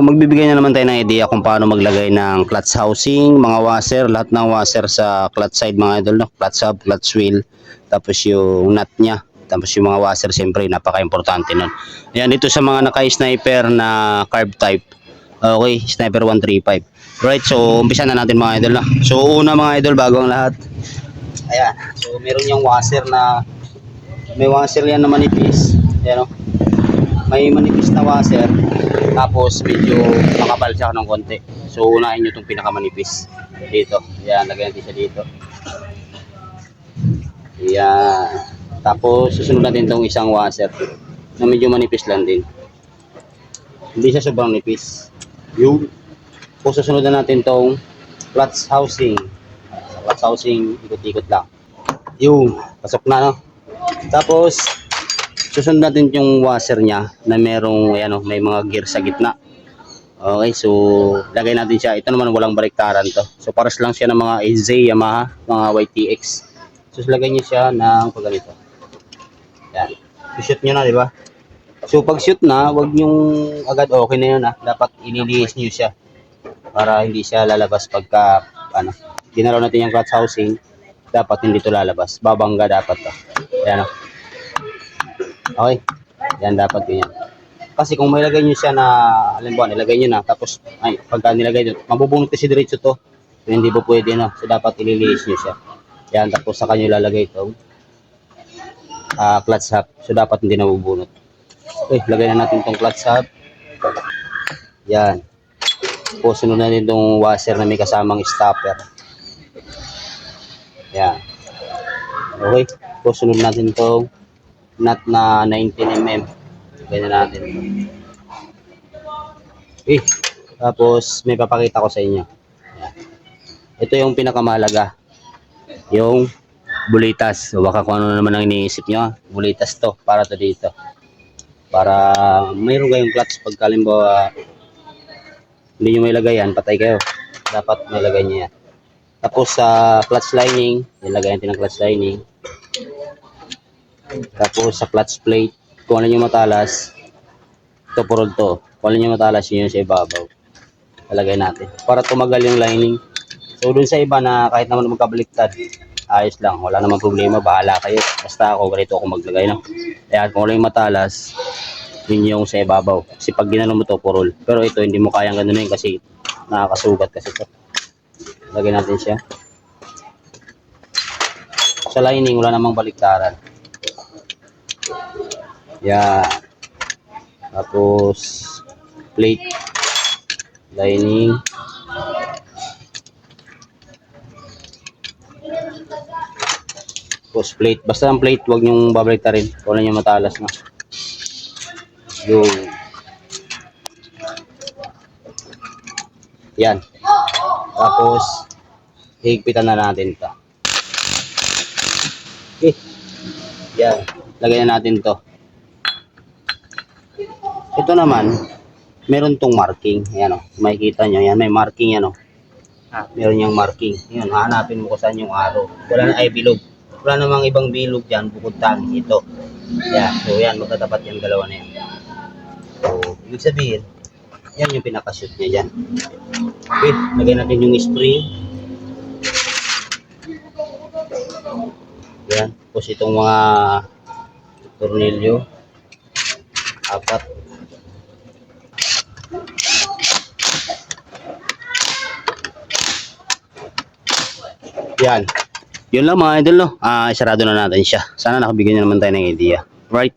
Magbibigay na naman tayo ng idea kung paano maglagay ng clutch housing, mga washer, lahat ng washer sa clutch side mga idol, no? Clutch hub, clutch wheel, tapos yung nut niya, tapos yung mga washer, siyempre napaka-importante nun. Ayan, dito sa mga naka-sniper na carb type. Okay, sniper 135. Right, so umpisa na natin mga idol, no? So una mga idol, bago ang lahat. Ayan, so meron yung washer na may washer yan na manipis. Ayan, no? May manipis na washer, tapos medyo makapal siya ng konti. So unahin nyo itong pinakamanipis dito. Ayan, lagyan natin siya dito. Ayan, tapos susunod natin itong isang washer na medyo manipis lang din, hindi siya sobrang nipis. Yung susunod na natin itong clutch housing. Sa clutch housing, ikot-ikot lang. Yung pasok na, no? Tapos susunod natin yung washer niya na merong ayan, may mga gear sa gitna. Okay, so lagay natin siya. Ito naman walang baliktaran to. So paras lang siya ng mga AZ, Yamaha, mga YTX. So lagay niyo siya ng pagganito. Yan. I-shoot niyo na, di ba? So pag shoot na, wag niyong agad okay na 'yun, ha. Dapat ililihis niyo siya para hindi siya lalabas pagka ginalaw natin yung clutch housing. Dapat hindi to lalabas. Babangga dapat to. Ayan, okay. Yan dapat ganyan. Kasi kung may lagay niyo siya na, halimbawa nilagay niyo na, tapos pagka nilagay niyo, mabubunot kasi diretso to. So, hindi po pwede, no. So dapat ililihis niyo siya. Yan, tapos saka niyo lalagay itong clutch hub. So dapat hindi nabubunot. Okay, lagay na natin itong clutch hub. Yan. Tapos sunod na din itong washer na may kasamang stopper. Yan. Okay. Tapos sunod natin itong nut na 19mm. Ganyan natin. Okay. Tapos may papakita ko sa inyo. Yan. Ito yung pinakamahalaga. Yung bulitas. So, baka kung ano naman ang iniisip nyo. Bulitas to. Para to dito. Para mayroon kayong clutch pag halimbawa hindi nyo may lagay yan, patay kayo. Dapat may lagay nyo yan. Tapos sa clutch lining, ilagay natin ang clutch lining. Tapos sa clutch plate, kung ano nyo matalas, ito purol to. Kung ano nyo matalas, yun sa ibabaw. Ilagay natin. Para tumagal yung lining. So dun sa iba na kahit naman magkabaliktad, ayos lang. Wala namang problema, bahala kayo. Basta ako, ganito ako maglagay. No? Kaya kung ano yung matalas, yun yung sa ibabaw. Kasi pag ginano mo to, purol. Pero ito, hindi mo kayang ganunin kasi nakakasugat kasi ito. Lagyan natin siya. Sa lining, wala namang baliktaran. Yan. Tapos, plate. Lining. Tapos plate. Basta ang plate, huwag nyong babaliktarin. Kung ano yung matalas na. Yung yan. Tapos higpitan na natin ito. Okay. Yan. Lagay na natin to. Ito naman meron tong marking. Ayan o. Makikita nyo. Yan. May marking yan o. Meron yung marking. Yan. Hanapin mo kung saan yung arrow. Wala na ay bilog. Wala namang ibang bilog dyan. Bukod tanging ito. Yan. So yan. Magkatapat yung dalawa na yan. So, ibig sabihin, yan yung pinaka-shoot niya dyan. Okay, lagay natin yung spring. Yan, tapos itong mga tornilyo. 4. Yan. Yun lang mga idol, no? Sarado na natin siya. Sana nakabigyan nyo naman tayo ng idea. Right?